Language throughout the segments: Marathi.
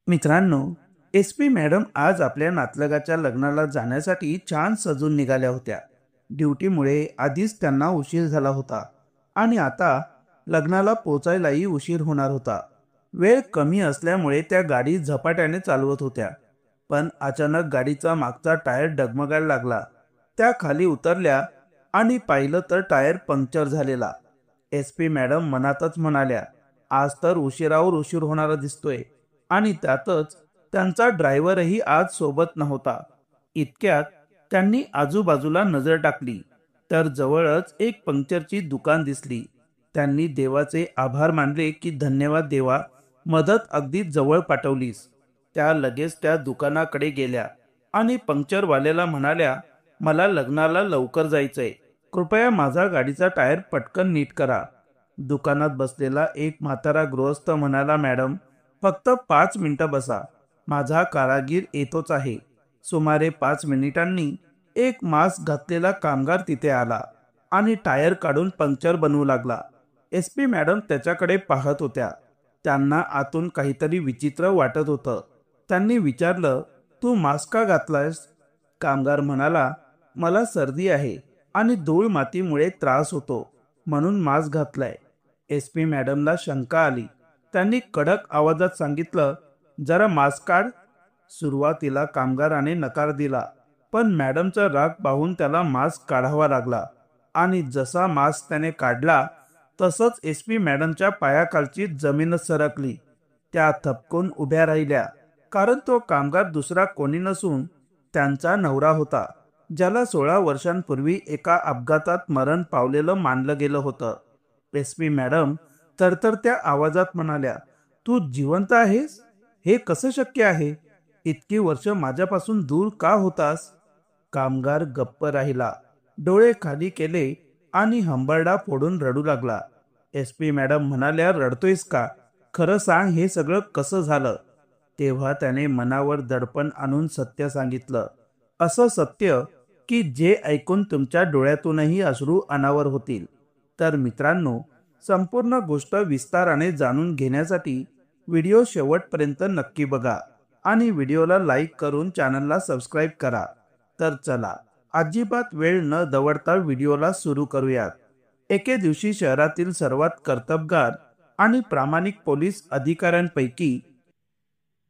मित्रांनो, एस.पी. मॅडम आज आपल्या नातलगाच्या लग्नाला जाण्यासाठी छान सजून निघाल्या होत्या. ड्युटीमुळे आधीच त्यांना उशीर झाला होता आणि आता लग्नाला पोचायलाही उशीर होणार होता. वेळ कमी असल्यामुळे त्या गाडी झपाट्याने चालवत होत्या. पण अचानक गाडीचा मागचा टायर डगमगायला लागला. त्या खाली उतरल्या आणि पाहिलं तर टायर पंक्चर झालेला. एस.पी. मॅडम मनातच म्हणाल्या, आज तर उशिरावर उशीर होणारा दिसतोय. आणि त्यातच त्यांचा ड्रायव्हरही आज सोबत नव्हता. इतक्यात त्यांनी आजूबाजूला नजर टाकली तर जवळच एक पंक्चरची दुकान दिसली. त्यांनी देवाचे आभार मानले की धन्यवाद देवा, मदत अगदी जवळ पाठवलीस. त्या लगेच त्या दुकानाकडे गेल्या आणि पंक्चरवाल्याला म्हणाल्या, मला लग्नाला लवकर जायचंय, कृपया माझा गाडीचा टायर पटकन नीट करा. दुकानात बसलेला एक म्हातारा गृहस्थ म्हणाला, मॅडम, फक्त 5 मिनिटं बसा, माझा कारागीर येतोच आहे. सुमारे 5 मिनिटांनी एक मास्क घातलेला कामगार तिथे आला आणि टायर काढून पंक्चर बनवू लागला. एस.पी. मॅडम त्याच्याकडे पाहत होत्या. त्यांना आतून काहीतरी विचित्र वाटत होतं. त्यांनी विचारलं, तू मास्क का घातलायस? कामगार म्हणाला, मला सर्दी आहे आणि धूळ मातीमुळे त्रास होतो म्हणून मास्क घातलाय. एस.पी. मॅडमला शंका आली. त्यांनी कडक आवाजात सांगितलं, जरा मास्क काढ. सुरुवातीला कामगाराने नकार दिला, पण मॅडमचा राग पाहून त्याला मास्क काढावा लागला आणि जसा मास्क त्याने काढला तसंच एस.पी. मॅडमच्या पायाखालची जमीनच सरकली. त्या थपकून उभ्या राहिल्या, कारण तो कामगार दुसरा कोणी नसून त्यांचा नवरा होता, ज्याला 16 वर्षांपूर्वी एका अपघातात मरण पावलेलं मानलं गेलं होतं. एस.पी. मॅडम तरतरत्या आवाजात म्हणाल्या, तू जिवंत आहेस? हे कसं शक्य आहे? इतकी वर्ष माझ्यापासून दूर का होतास? कामगार गप्प राहिला, डोळे खाली केले आणि हंबरडा फोडून रडू लागला. एस.पी. मॅडम म्हणाल्या, रडतोयस का? खरं सांग, हे सगळं कसं झालं? तेव्हा त्याने मनावर दडपण आणून सत्य सांगितलं. असं सत्य की जे ऐकून तुमच्या डोळ्यातूनही अश्रू अनावर होतील. तर मित्रांनो, संपूर्ण गोष्ट विस्ताराने जाणून घेण्यासाठी व्हिडिओ शेवटपर्यंत नक्की बघा आणि व्हिडिओला लाईक करून चॅनलला सबस्क्राईब करा. तर चला, अजिबात वेळ न दवडता व्हिडिओला सुरू करूयात. एके दिवशी शहरातील सर्वात कर्तबगार आणि प्रामाणिक पोलीस अधिकाऱ्यांपैकी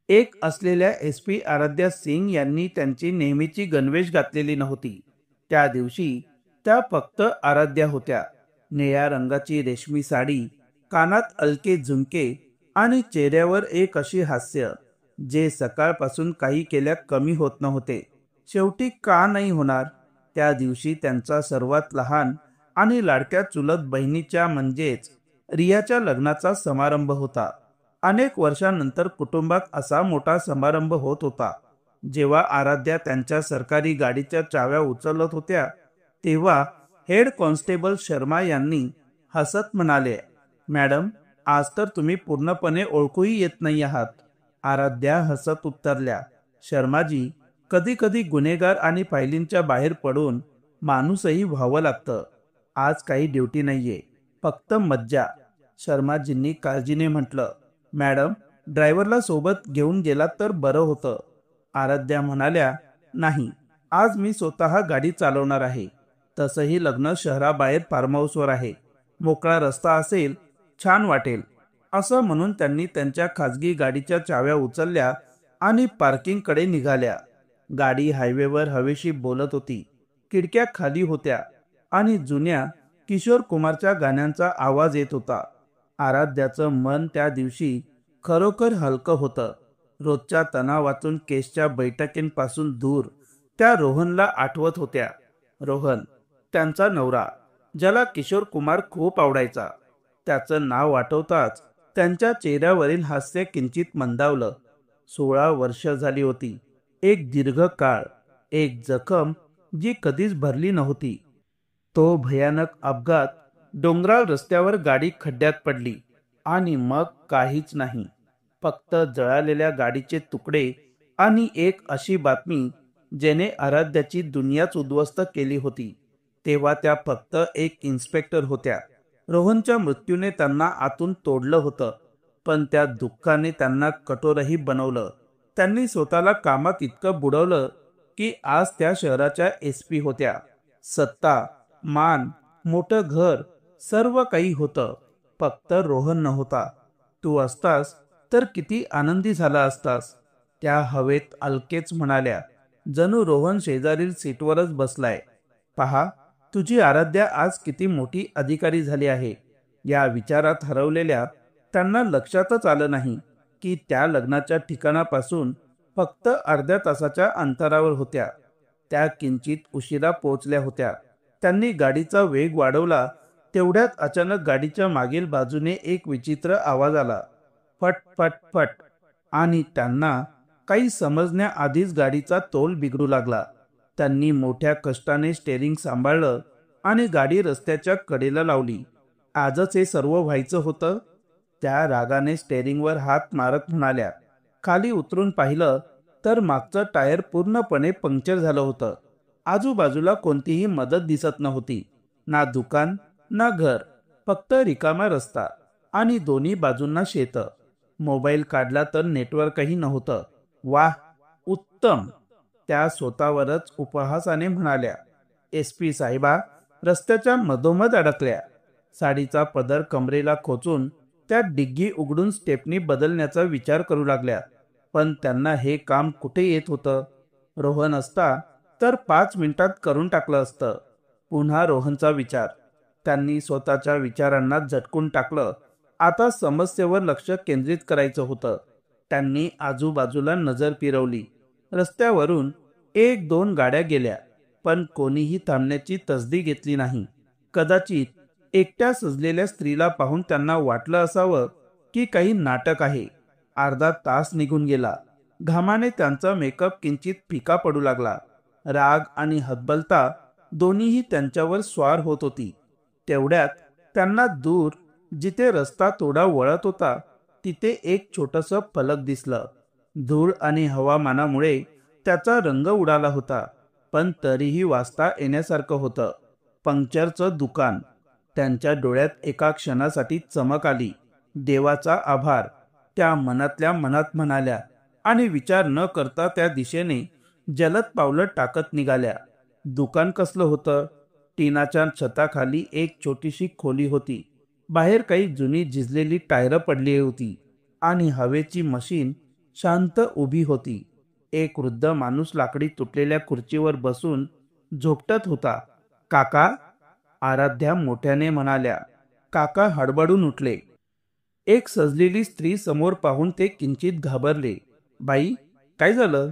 एक असलेल्या एस.पी. आराध्या सिंग यांनी त्यांची नेहमीची गणवेश घातलेली नव्हती. त्या दिवशी त्या फक्त आराध्या होत्या. निळ्या रंगाची रेशमी साडी, कानात हलके झुमके आणि चेहऱ्यावर एक अशी हास्य जे सकाळपासून काही केल्या कमी होत नव्हते. शेवटी का नाही होणार? त्या दिवशी त्यांचा सर्वात लहान आणि लाडक्या चुलत बहिणीच्या म्हणजेच रियाच्या लग्नाचा समारंभ होता. अनेक वर्षांनंतर कुटुंबात असा मोठा समारंभ होत होता. जेव्हा आराध्या त्यांच्या सरकारी गाडीच्या चाव्या उचलत होत्या तेव्हा हेड कॉन्स्टेबल शर्मा यांनी हसत म्हणाले, मॅडम, आज तर तुम्ही पूर्णपणे ओळखूही येत नाही आहात. आराध्या हसत उत्तरल्या, शर्माजी, कधी कधी गुन्हेगार आणि फायलींच्या बाहेर पडून माणूसही व्हावं लागतं. आज काही ड्युटी नाहीये, फक्त मज्जा. शर्माजींनी काळजीने म्हटलं, मॅडम, ड्रायव्हरला सोबत घेऊन गेलात तर बरं होतं. आराध्या म्हणाल्या, नाही, आज मी स्वतः गाडी चालवणार आहे. तसंही लग्न शहराबाहेर फार्म हाऊसवर आहे. मोकळा रस्ता असेल, छान वाटेल. असं म्हणून त्यांनी त्यांच्या खाजगी गाडीच्या चाव्या उचलल्या आणि पार्किंगकडे निघाल्या. गाडी हायवेवर हवेशी बोलत होती. खिडक्या खाली होत्या आणि जुन्या किशोर कुमारच्या गाण्यांचा आवाज येत होता. आराध्याचं मन त्या दिवशी खरोखर हलकं होतं. रोजच्या तणावातून केसच्या बैठकींपासून दूर त्या रोहनला आठवत होत्या. रोहन, त्यांचा नवरा, ज्याला किशोर कुमार खूप आवडायचा. त्याचं नाव आठवताच त्यांच्या चेहऱ्यावरील हास्य किंचित मंदावलं. 16 वर्ष झाली होती. एक दीर्घ काळ, एक जखम जी कधीच भरली नव्हती. तो भयानक अपघात, डोंगराळ रस्त्यावर गाडी खड्ड्यात पडली आणि मग काहीच नाही. फक्त जळालेल्या गाडीचे तुकडे आणि एक अशी बातमी जेने आराध्याची दुनियाच उद्ध्वस्त केली होती. तेव्हा त्या फक्त एक इन्स्पेक्टर होत्या. रोहनच्या मृत्यूने त्यांना आतून तोडलं होतं. पण त्या दुःखाने त्यांना कठोरही बनवलं. त्यांनी स्वतःला कामात इतकं बुडवलं की आज त्या शहराच्या एसपी होत्या. सत्ता, मान, मोठं घर, सर्व काही होतं. फक्त रोहन नव्हता. तू असतास तर किती आनंदी झाला असतास, त्या हवेत अलकेच म्हणाल्या. जणू रोहन शेजारील सीटवरच बसलाय. पहा, तुझी आराध्या आज किती मोठी अधिकारी झाली आहे. या विचारात हरवलेल्या त्यांना लक्षातच आलं नाही की त्या लग्नाच्या ठिकाणापासून फक्त अर्ध्या तासाच्या अंतरावर होत्या. त्या किंचित उशिरा पोहोचल्या होत्या. त्यांनी गाडीचा वेग वाढवला तेवढ्यात अचानक गाडीच्या मागील बाजूने एक विचित्र आवाज आला. फट फट फट. आणि त्यांना काही समजण्याआधीच गाडीचा तोल बिघडू लागला. त्यांनी मोठ्या कष्टाने स्टेअरिंग सांभाळलं आणि गाडी रस्त्याच्या कडेला लावली. आजच हे सर्व व्हायचं होतं. त्या रागाने स्टेअरिंगवर हात मारत म्हणाल्या. खाली उतरून पाहिलं तर मागचं टायर पूर्णपणे पंक्चर झालं होतं. आजूबाजूला कोणतीही मदत दिसत नव्हती. ना दुकान ना घर, फक्त रिकामा रस्ता आणि दोन्ही बाजूंना शेतं. मोबाईल काढला तर नेटवर्कही नव्हतं. वाह, उत्तम, त्या स्वतःवरच उपहासाने म्हणाल्या. एसपी साहेबा रस्त्याच्या मधोमध अडकल्या. साडीचा पदर कमरेला खोचून त्या डिग्गी उघडून स्टेपनी बदलण्याचा विचार करू लागल्या. पण त्यांना हे काम कुठे येत होतं? रोहन असता तर 5 मिनिटात करून टाकलं असतं. पुन्हा रोहनचा विचार. त्यांनी स्वतःच्या विचारांना झटकून टाकलं. आता समस्येवर लक्ष केंद्रित करायचं होतं. त्यांनी आजूबाजूला नजर फिरवली. रस्त्यावरून 1-2 गाड्या गेल्या, पण कोणीही थांबण्याची तसदी घेतली नाही. कदाचित एकट्या सजलेल्या स्त्रीला पाहून त्यांना वाटलं असावं की काही नाटक आहे. अर्धा तास निघून गेला. घामाने त्यांचा मेकअप किंचित फिका पडू लागला. राग आणि हतबलता दोन्हीही त्यांच्यावर स्वार होत होती. तेवढ्यात त्यांना दूर, जिथे रस्ता थोडा वळत होता, तिथे एक छोटंसं फलक दिसलं. धूळ आणि हवामानामुळे त्याचा रंग उडाला होता, पण तरीही वाचता येण्यासारखं होतं. पंक्चरचं दुकान. त्यांच्या डोळ्यात एका क्षणासाठी चमक आली. देवाचा आभार, त्या मनातल्या मनात म्हणाल्या आणि विचार न करता त्या दिशेने जलद पावलं टाकत निघाल्या. दुकान कसलं होतं? टिनाच्या छताखाली एक छोटीशी खोली होती. बाहेर काही जुनी झिजलेली टायरं पडली होती आणि हवेची मशीन शांत उभी होती. एक वृद्ध माणूस लाकडी तुटलेल्या खुर्चीवर बसून झोपटत होता. काका, आराध्या मोठ्याने म्हणाल्या. काका हडबडून उठले. एक सजलेली स्त्री समोर पाहून ते किंचित घाबरले. बाई, काय झालं?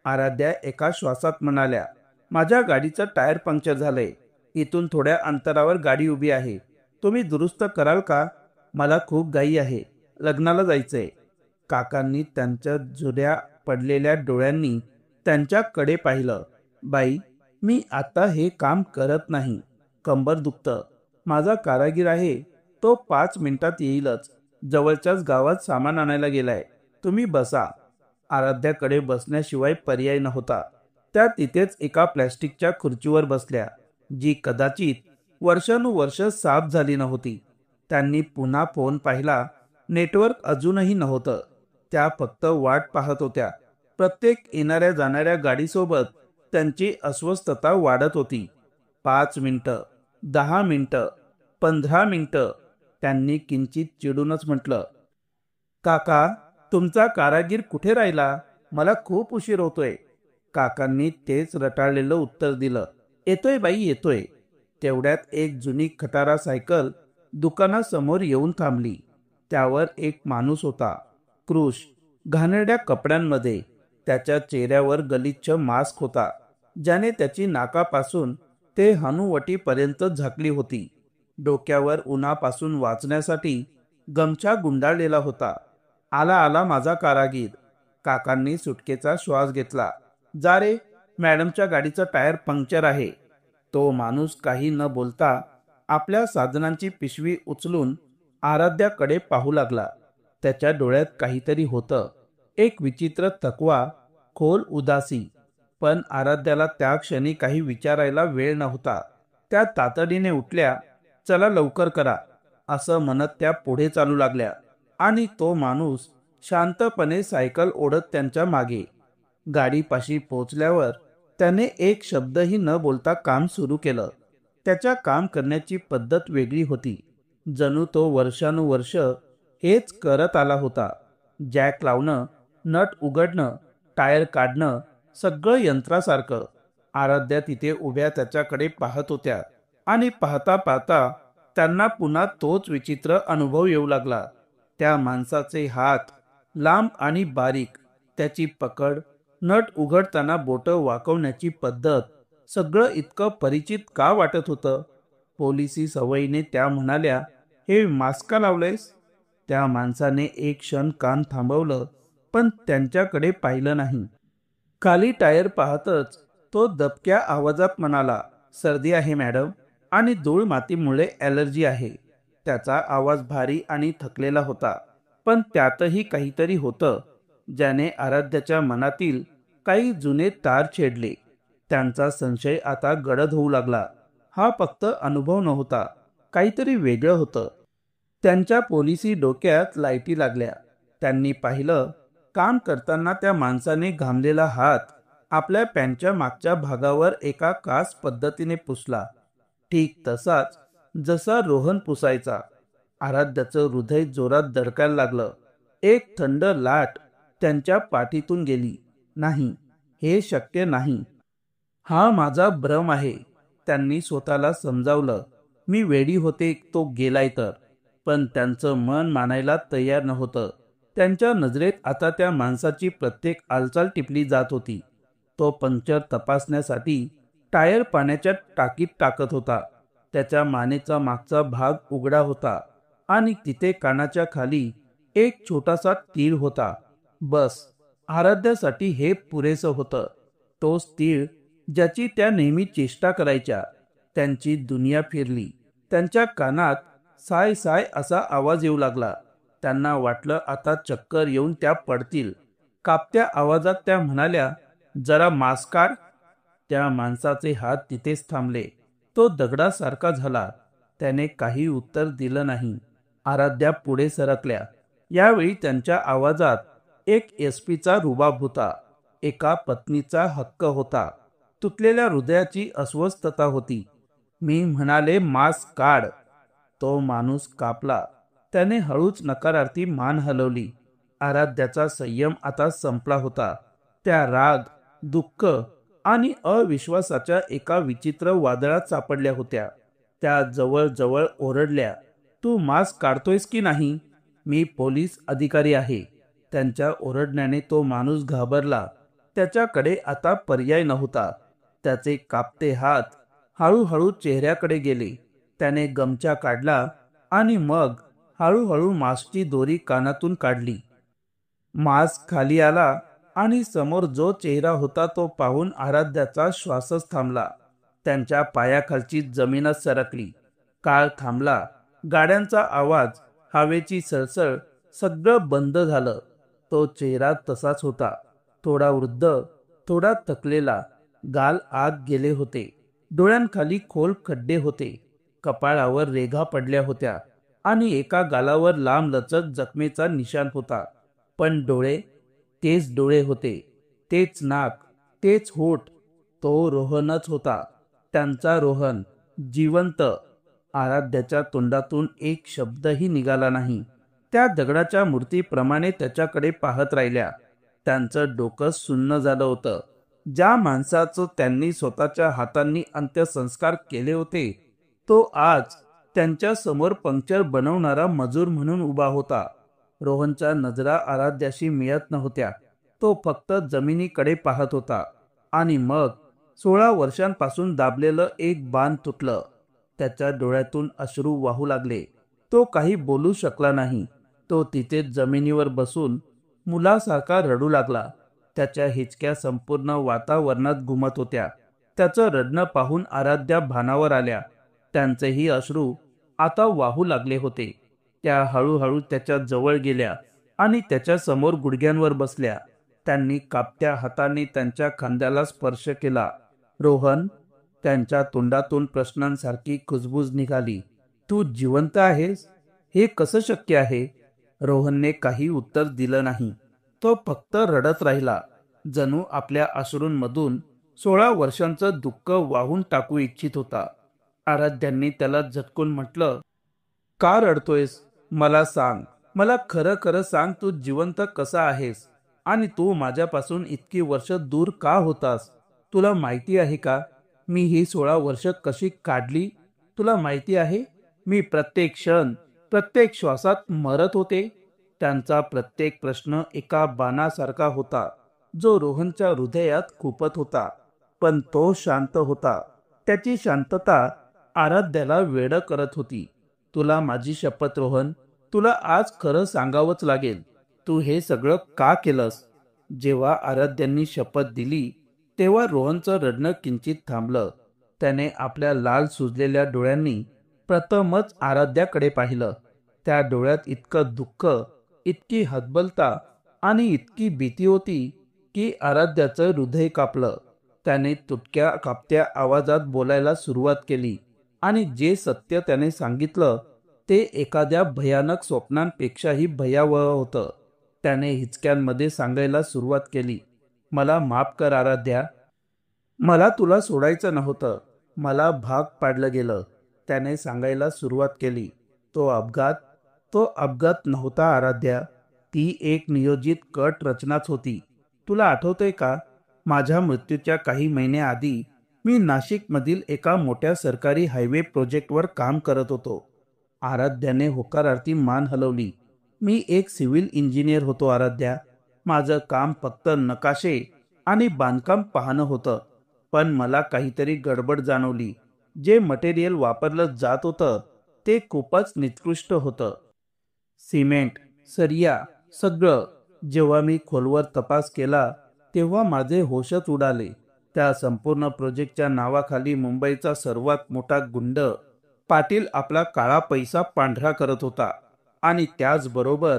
आराध्या एका श्वासात म्हणाल्या. माझ्या गाडीचं टायर पंक्चर झालंय. इथून थोड्या अंतरावर गाडी उभी आहे. तुम्ही दुरुस्त कराल का? मला खूप घाई आहे. लग्नाला जायचंय. काकांनी त्यांच्या जुऱ्या पडलेल्या डोळ्यांनी त्यांच्याकडे पाहिलं. बाई, मी आता हे काम करत नाही. कंबर दुखतं. माझा कारागीर आहे, तो 5 मिनिटात येईलच. जवळच्याच गावात सामान आणायला गेलाय. तुम्ही बसा. आराध्याकडे बसण्याशिवाय पर्याय नव्हता. त्या तिथेच एका प्लॅस्टिकच्या खुर्चीवर बसल्या, जी कदाचित वर्षानुवर्ष साफ झाली नव्हती. त्यांनी पुन्हा फोन पाहिला. नेटवर्क अजूनही नव्हतं. त्या फक्त वाट पाहत होत्या. प्रत्येक येणाऱ्या जाणाऱ्या गाडीसोबत त्यांची अस्वस्थता वाढत होती. 5 मिनिटं, 10 मिनिटं, 15 मिनिटं. त्यांनी किंचित चिडूनच म्हटलं. काका, तुमचा कारागीर कुठे राहिला? मला खूप उशीर होतोय. काकांनी तेच रटाळलेलं उत्तर दिलं. येतोय बाई, येतोय. तेवढ्यात एक जुनी खटारा सायकल दुकानासमोर येऊन थांबली. त्यावर एक माणूस होता. क्रूश, घाणेरड्या कपड्यांमध्ये. त्याच्या चेहऱ्यावर गलिच्छ मास्क होता, ज्याने त्याची नाकापासून ते हनुवटीपर्यंत झाकली होती. डोक्यावर उन्हापासून वाचण्यासाठी गमछा गुंडाळलेला होता. आला आला माझा कारागीर. काकांनी सुटकेचा श्वास घेतला. जा रे, मॅडमच्या गाडीचं टायर पंक्चर आहे. तो माणूस काही न बोलता आपल्या साधनांची पिशवी उचलून आराध्याकडे पाहू लागला. त्याच्या डोळ्यात काहीतरी होतं. एक विचित्र थकवा, खोल उदासी. पण आराध्याला त्या क्षणी काही विचारायला वेळ नव्हता. त्या तातडीने उठल्या. चला लवकर करा, असं म्हणत त्या पुढे चालू लागल्या. आणि तो माणूस शांतपणे सायकल ओढत त्यांच्या मागे. गाडीपाशी पोहोचल्यावर त्याने एक शब्दही न बोलता काम सुरू केलं. त्याच्या काम करण्याची पद्धत वेगळी होती. जणू तो वर्षानुवर्ष हेच करत आला होता. जॅक लावणं, नट उघडणं, टायर काढणं, सगळं यंत्रासारखं. आराध्या तिथे उभ्या त्याच्याकडे पाहत होत्या आणि पाहता पाहता त्यांना पुन्हा तोच विचित्र अनुभव येऊ लागला. त्या माणसाचे हात लांब आणि बारीक, त्याची पकड, नट उघडताना बोटं वाकवण्याची पद्धत, सगळं इतकं परिचित का वाटत होतं? पोलिसी सवयीने त्या म्हणाल्या, "हे मास्क का लावलंयस?" त्या माणसाने एक क्षण कान थांबवलं, पण त्यांच्याकडे पाहिलं नाही. खाली टायर पाहतच तो दबक्या आवाजात म्हणाला, "सर्दी आहे मॅडम, आणि धूळ मातीमुळे ॲलर्जी आहे." त्याचा आवाज भारी आणि थकलेला होता, पण त्यातही काहीतरी होतं ज्याने आराध्याच्या मनातील काही जुने तार छेडले. त्यांचा संशय आता गडद होऊ लागला. हा फक्त अनुभव नव्हता, काहीतरी वेगळं होतं. त्यांच्या पोलिसी डोक्यात लाईटी लागल्या. त्यांनी पाहिलं, काम करताना त्या माणसाने घामलेला हात आपल्या पॅन्टच्या मागच्या भागावर एका खास पद्धतीने पुसला, ठीक तसाच जसा रोहन पुसायचा. आराध्याचं हृदय जोरात धडकायला लागलं. एक थंड लाट त्यांच्या पाठीतून गेली. नाही, हे शक्य नाही. हा माझा भ्रम आहे, त्यांनी स्वतःला समजावलं. मी वेडी होते, तो गेलाय तर. पण त्यांचं मन मानायला तयार नव्हतं. त्यांच्या नजरेत आता त्या माणसाची प्रत्येक हालचाल टिपली जात होती. तो पंक्चर तपासण्यासाठी टायर पाण्याच्या टाकीत टाकत होता. त्याच्या मानेचा मागचा भाग उघडा होता आणि तिथे कानाच्या खाली एक छोटासा तीळ होता. बस, आराध्यासाठी हे पुरेसं होतं. तोच तीळ ज्याची त्या नेहमी चेष्टा करायच्या. त्यांची दुनिया फिरली. त्यांच्या कानात साय साय असा आवाज येऊ लागला. त्यांना वाटलं आता चक्कर येऊन त्या पडतील. कापत्या आवाजात त्या म्हणाल्या, "जरा मास्क काढ." त्या माणसाचे हात तिथेच थांबले. तो दगडासारखा झाला. त्याने काही उत्तर दिलं नाही. आराध्या पुढे सरकल्या. यावेळी त्यांच्या आवाजात एक एसपीचा रुबाब होता, एका पत्नीचा हक्क होता, तुटलेल्या हृदयाची अस्वस्थता होती. "मी म्हणाले मास्क काढ." तो माणूस कापला. त्याने हळूच नकारार्थी मान हलवली. आराध्याचा संयम आता संपला होता. त्या राग, दुःख आणि अविश्वासाच्या एका विचित्र वादळात सापडल्या होत्या. त्या जवळ जवळ ओरडल्या, "तू मास्क काढतोयस की नाही? मी पोलीस अधिकारी आहे." त्यांच्या ओरडण्याने तो माणूस घाबरला. त्याच्याकडे आता पर्याय नव्हता. त्याचे कापते हात हळूहळू चेहऱ्याकडे गेले. त्याने गमछा काढला आणि मग हळूहळू मास्कची दोरी कानातून काढली. मास्क खाली आला आणि समोर जो चेहरा होता तो पाहून आराध्याचा श्वासच थांबला. त्यांच्या पायाखालची जमीनच सरकली. काळ थांबला. गाड्यांचा आवाज, हवेची सळसळ, सगळं बंद झालं. तो चेहरा तसाच होता. थोडा वृद्ध, थोडा थकलेला. गाल आत गेले होते. डोळ्यांखाली खोल खड्डे होते. कपाळावर रेघा पडल्या होत्या आणि एका गालावर लांब लचक जखमेचा निशाण होता. पण डोळे, तेच डोळे होते, तेच नाक, तेच होठ. तो रोहनच होता. त्यांचा रोहन, जिवंत. आराध्याच्या तोंडातून एक शब्दही निघाला नाही. त्या दगडाच्या मूर्तीप्रमाणे त्याच्याकडे पाहत राहिल्या. त्यांचं डोकं सुन्न झालं होतं. ज्या माणसाचं त्यांनी स्वतःच्या हातांनी अंत्यसंस्कार केले होते, तो आज त्यांच्या समोर पंक्चर बनवणारा मजूर म्हणून उभा होता. रोहनच्या नजरा आराध्याशी मिळत नव्हत्या. तो फक्त जमिनीकडे पाहत होता. आणि मग 16 वर्षांपासून दाबलेलं एक बांध तुटलं. त्याच्या डोळ्यातून अश्रू वाहू लागले. तो काही बोलू शकला नाही. तो तिथे जमिनीवर बसून मुलासारखा रडू लागला. त्याच्या हिचक्या संपूर्ण वातावरणात घुमत होत्या. त्याचं रडणं पाहून आराध्या भानावर आल्या. त्यांचेही अश्रू आता वाहू लागले होते. त्या हळूहळू त्याच्या जवळ गेल्या आणि त्याच्या समोर गुडघ्यांवर बसल्या. त्यांनी कापत्या हाताने त्यांच्या खांद्याला स्पर्श केला. "रोहन." त्यांच्या तोंडातून प्रश्नांसारखी कुजबूज निघाली. "तू जिवंत आहेस? हे कसं शक्य आहे?" रोहनने काही उत्तर दिलं नाही. तो फक्त रडत राहिला, जणू आपल्या अश्रूंमधून 16 वर्षांचं दुःख वाहून टाकू इच्छित होता. आराध्यांनी त्याला झटकून म्हटलं, का रडतोयस? मला सांग. मला खरं खरं सांग, तू जिवंत कसा आहेस? आणि तू माझ्यापासून इतकी वर्ष दूर का होतास? तुला माहिती आहे का, मी ही 16 वर्ष कशी काढली? तुला माहिती आहे, मी प्रत्येक क्षण, प्रत्येक श्वासात मरत होते. त्यांचा प्रत्येक प्रश्न एका बाणासारखा होता, जो रोहनच्या हृदयात खुपत होता. पण तो शांत होता. त्याची शांतता आराध्याला वेडं करत होती. तुला माझी शपथ रोहन, तुला आज खरं सांगावंच लागेल. तू हे सगळं का केलंस? जेव्हा आराध्यांनी शपथ दिली, तेव्हा रोहनचं रडणं किंचित थांबलं. त्याने आपल्या लाल सुजलेल्या डोळ्यांनी प्रथमच आराध्याकडे पाहिलं. त्या डोळ्यात इतकं दुःख, इतकी हतबलता आणि इतकी भीती होती की आराध्याचं हृदय कापलं. त्याने तुटक्या कापत्या आवाजात बोलायला सुरुवात केली आणि जे सत्य त्याने सांगितलं ते एखाद्या भयानक स्वप्नांपेक्षाही भयावह होतं. त्याने हिचक्यांमध्ये सांगायला सुरुवात केली, मला माफ कर आराध्या. मला तुला सोडायचं नव्हतं. मला भाग पाडलं गेलं. त्याने सांगायला सुरुवात केली, तो अपघात नव्हता आराध्या. ती एक नियोजित कट रचनाच होती. तुला आठवतंय का, माझ्या मृत्यूच्या काही महिन्याआधी मी नाशिकमधील एका मोठ्या सरकारी हायवे प्रोजेक्टवर काम करत होतो. आराध्याने होकारार्थी मान हलवली. मी एक सिव्हिल इंजिनियर होतो आराध्या. माझं काम फक्त नकाशे आणि बांधकाम पाहणं होतं. पण मला काहीतरी गडबड जाणवली. जे मटेरियल वापरलं जात होतं ते खूपच निकृष्ट होतं. सिमेंट, सरिया, सगळं. जेव्हा मी खोलवर तपास केला तेव्हा माझे होशच उडाले. त्या संपूर्ण प्रोजेक्टच्या नावाखाली मुंबईचा सर्वात मोठा गुंड पाटील आपला काळा पैसा पांढरा करत होता आणि त्याचबरोबर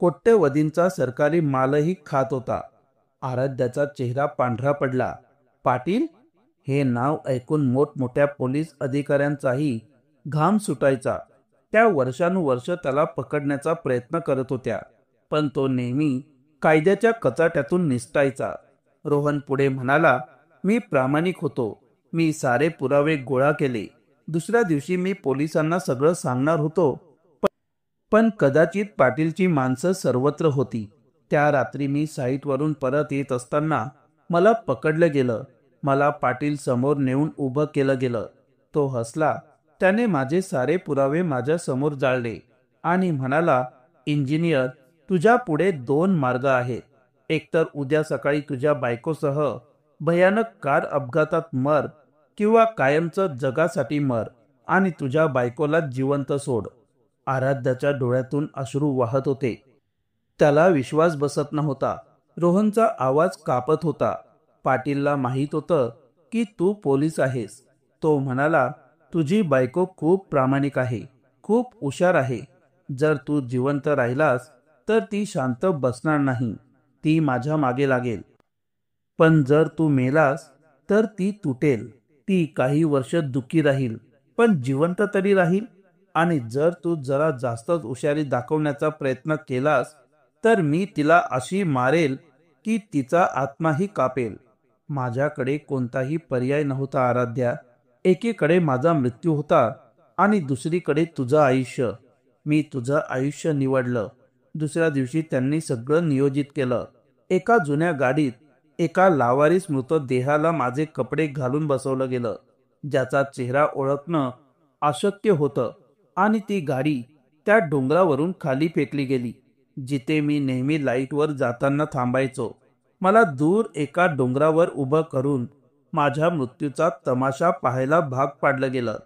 कोट्यवधींचा सरकारी मालही खात होता. आराध्याचा चेहरा पांढरा पडला. पाटील? हे नाव ऐकून मोठमोठ्या पोलीस अधिकाऱ्यांचाही घाम सुटायचा. त्या वर्षानुवर्ष त्याला पकडण्याचा प्रयत्न करत होत्या, पण तो नेहमी कायद्याच्या कचाट्यातून निसटायचा. रोहन पुढे म्हणाला, मी प्रामाणिक होतो. मी सारे पुरावे गोळा केले. दुसऱ्या दिवशी मी पोलिसांना सगळं सांगणार होतो, पण कदाचित पाटीलची माणसं सर्वत्र होती. त्या रात्री मी साईटवरून परत येत असताना मला पकडलं गेलं. मला पाटील समोर नेऊन उभं केलं गेलं. तो हसला. त्याने माझे सारे पुरावे माझ्या समोर जाळले आणि म्हणाला, इंजिनियर, तुझ्या पुढे 2 मार्ग आहेत. एकतर उद्या सकाळी तुझ्या बायकोसह भयानक कार अपघातात मर, किंवा कायमचं जगासाठी मर आणि तुझ्या बायकोला जिवंत सोड. आराध्याच्या डोळ्यातून अश्रू वाहत होते. त्याला विश्वास बसत नव्हता. रोहनचा आवाज कापत होता. पाटीलला माहीत होतं की तू पोलीस आहेस. तो म्हणाला, तुझी बायको खूप प्रामाणिक आहे, खूप हुशार आहे. जर तू जिवंत राहिलास तर ती शांत बसणार नाही. ती माझ्या मागे लागेल. पण जर तू मेलास तर ती तुटेल. ती काही वर्ष दुःखी राहील, पण जिवंत तरी राहील. आणि जर तू जरा जास्तच हुशारी दाखवण्याचा प्रयत्न केलास तर मी तिला अशी मारेल की तिचा आत्माही कापेल. माझ्याकडे कोणताही पर्याय नव्हता आराध्या. एकीकडे माझा मृत्यू होता आणि दुसरीकडे तुझं आयुष्य. मी तुझं आयुष्य निवडलं. दुसऱ्या दिवशी त्यांनी सगळं नियोजित केलं. एका जुन्या गाडीत एका लावारिस मृतदेहाला माझे कपडे घालून बसवलं गेलं, ज्याचा चेहरा ओळखणं अशक्य होतं. आणि ती गाडी त्या डोंगरावरून खाली फेकली गेली, जिथे मी नेहमी लाईटवर जाताना थांबायचो. मला दूर एका डोंगरावर उभं करून माझ्या मृत्यूचा तमाशा पाहायला भाग पाडलं गेलं.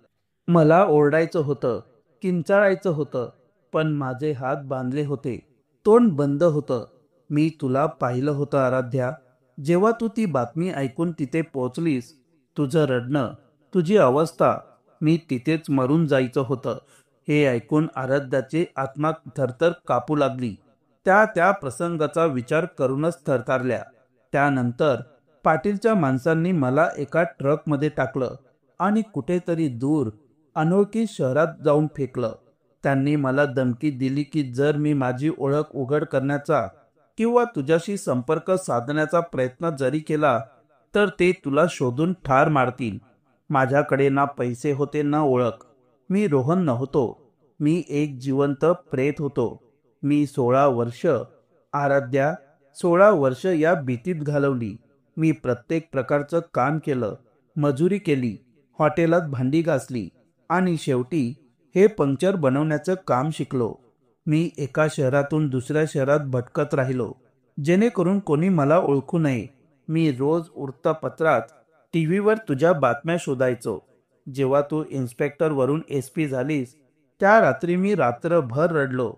मला ओरडायचं होतं, किंचाळायचं होतं, पण माझे हात बांधले होते, तोंड बंद होतं. मी तुला पाहिलं होतं आराध्या. जेव्हा तू ती बातमी ऐकून तिथे पोहोचलीस, तुझं रडणं, तुझी अवस्था, मी तिथेच मरून जायचं होतं. हे ऐकून आराध्याची आत्मा थरथर कापू लागली. त्या प्रसंगाचा विचार करूनच थरथरल्या. त्यानंतर पाटीलच्या माणसांनी मला एका ट्रकमध्ये टाकलं आणि कुठेतरी दूर अनोळखी शहरात जाऊन फेकलं. त्यांनी मला धमकी दिली की जर मी माझी ओळख उघड करण्याचा किंवा तुझ्याशी संपर्क साधण्याचा प्रयत्न जरी केला तर ते तुला शोधून ठार मारतील. माझ्याकडे ना पैसे होते ना ओळख. मी रोहन नव्हतो. मी एक जिवंत प्रेत होतो. मी 16 वर्ष आराध्या 16 वर्ष या भीतीत घालवली. मी प्रत्येक प्रकारचं काम केलं, मजुरी केली, हॉटेलात भांडी घासली आणि शेवटी हे पंक्चर बनवण्याचं काम शिकलो. मी एका शहरातून दुसऱ्या शहरात भटकत राहिलो जेणेकरून कोणी मला ओळखू नये. मी रोज वृत्तपत्रात टीव्हीवर तुझ्या बातम्या शोधायचो. जेव्हा तू इन्स्पेक्टर वरून SP झालीस त्या रात्री मी रात्रभर रडलो,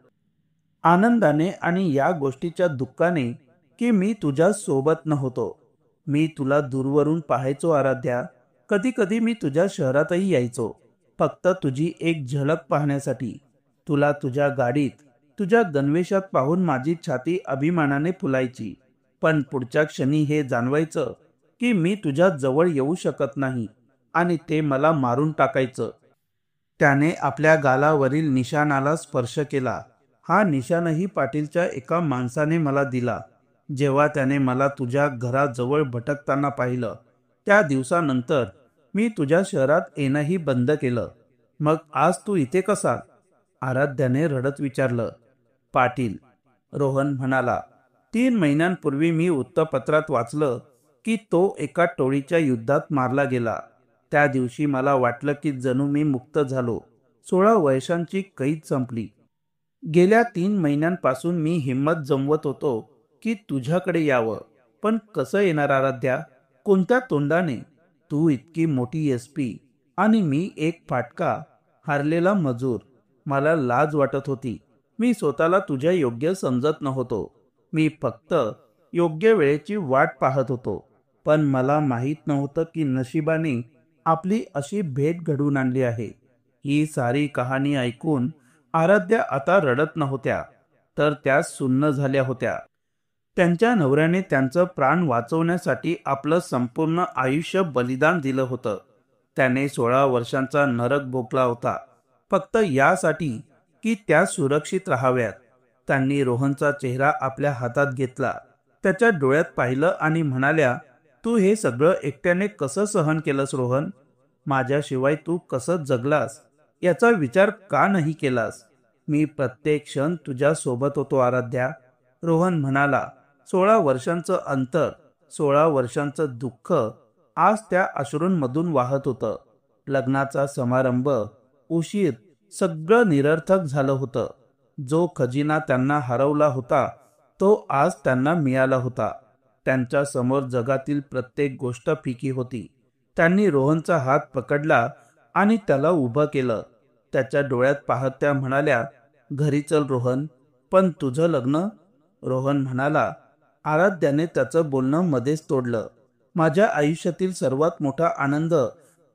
आनंदाने आणि या गोष्टीच्या दुःखाने की मी तुझ्या सोबत नव्हतो. मी तुला दूरवरून पाहायचो आराध्या. कधी कधी मी तुझ्या शहरातही यायचो, फक्त तुझी एक झलक पाहण्यासाठी. तुला तुझ्या गाडीत तुझ्या गणवेशात पाहून माझी छाती अभिमानाने फुलायची. पण पुढच्या क्षणी हे जाणवायचं की मी तुझ्या जवळ येऊ शकत नाही आणि ते मला मारून टाकायचं. त्याने आपल्या गालावरील निशाणाला स्पर्श केला. हा निशाणही पाटीलच्या एका माणसाने मला दिला. जेव्हा त्याने मला तुझ्या घराजवळ भटकताना पाहिलं त्या दिवसानंतर मी तुझ्या शहरात येणंही बंद केलं. मग आज तू इथे कसा? आराध्याने रडत विचारलं. पाटील, रोहन म्हणाला, 3 महिन्यांपूर्वी मी वृत्तपत्रात वाचलं की तो एका टोळीच्या युद्धात मारला गेला. त्या दिवशी मला वाटलं की जणू मी मुक्त झालो. 16 वर्षांची कैद संपली. गेल्या 3 महिन्यांपासून मी हिम्मत जमवत होतो की तुझ्याकडे यावं, पण कसं येणार आराध्या? कोणत्या तोंडाने? तू इतकी मोठी SP आणि मी एक फाटका हारलेला मजूर. मला लाज वाटत होती. मी स्वतःला तुझ्या योग्य समजत नव्हतो. मी फक्त योग्य वेळेची वाट पाहत होतो. पण मला माहीत नव्हतं की नशिबाने आपली अशी भेट घडवून आणली आहे. ही सारी कहाणी ऐकून आराध्या आता रडत नव्हत्या, तर त्या सुन्न झाल्या होत्या. त्यांच्या नवऱ्याने त्यांचं प्राण वाचवण्यासाठी आपलं संपूर्ण आयुष्य बलिदान दिलं होतं. त्याने 16 वर्षांचा नरक भोगला होता, फक्त यासाठी की त्या सुरक्षित राहाव्यात. त्यांनी रोहनचा चेहरा आपल्या हातात घेतला, त्याच्या डोळ्यात पाहिलं आणि म्हणाल्या, तू हे सगळं एकट्याने कसं सहन केलंस रोहन? माझ्याशिवाय तू कसं जगलास? याचा विचार का नाही केलास? मी प्रत्येक क्षण तुझ्या सोबत होतो आराध्या. रोहन म्हणाला. 16 वर्षांचं अंतर, 16 वर्षांचं दुःख आज त्या अश्रूंमधून वाहत होतं. लग्नाचा समारंभ, उशीर, सगळं निरर्थक झालं होतं. जो खजिना त्यांना हरवला होता तो आज त्यांना मिळाला होता. त्यांच्या समोर जगातील प्रत्येक गोष्ट फिकी होती. त्यांनी रोहनचा हात पकडला आणि त्याला उभं केलं. त्याच्या डोळ्यात पाहत त्या म्हणाल्या, घरी चल रोहन. पण तुझं लग्न? रोहन म्हणाला. आराध्याने त्याचं बोलणं मध्येच तोडलं. माझ्या आयुष्यातील सर्वात मोठा आनंद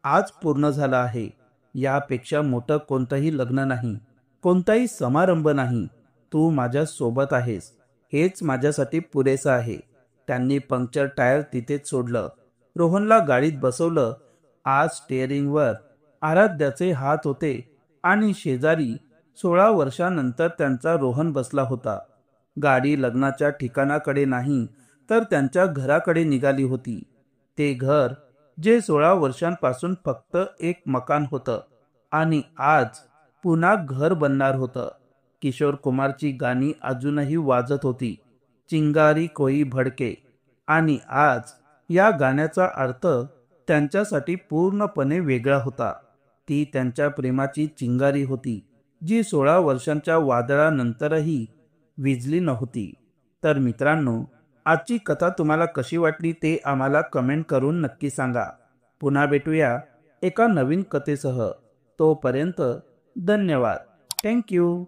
आज पूर्ण झाला आहे. यापेक्षा मोठं कोणतंही लग्न नाही, कोणताही समारंभ नाही. तू माझ्या सोबत आहेस, हेच माझ्यासाठी पुरेसं आहे. त्यांनी पंक्चर टायर तिथेच सोडलं. रोहनला गाडीत बसवलं. आज स्टेअरिंगवर आराध्याचे हात होते आणि शेजारी 16 वर्षांनंतर त्यांचा रोहन बसला होता. गाडी लग्नाच्या ठिकाणाकडे नाही तर त्यांच्या घराकडे निघाली होती. ते घर जे 16 वर्षांपासून फक्त एक मकान होतं आणि आज पुन्हा घर बनणार होतं. किशोर कुमारची गाणी अजूनही वाजत होती, चिंगारी कोई भडके. आणि आज या गाण्याचा अर्थ त्यांच्यासाठी पूर्णपणे वेगळा होता. ती त्यांच्या प्रेमाची चिंगारी होती, जी 16 वर्षांच्या वादळानंतरही विझली नव्हती. तर मित्रांनो, आजची कथा तुम्हाला कशी वाटली ते आम्हाला कमेंट करून नक्की सांगा. पुन्हा भेटूया एका नवीन कथेसह. तोपर्यंत धन्यवाद. थँक्यू.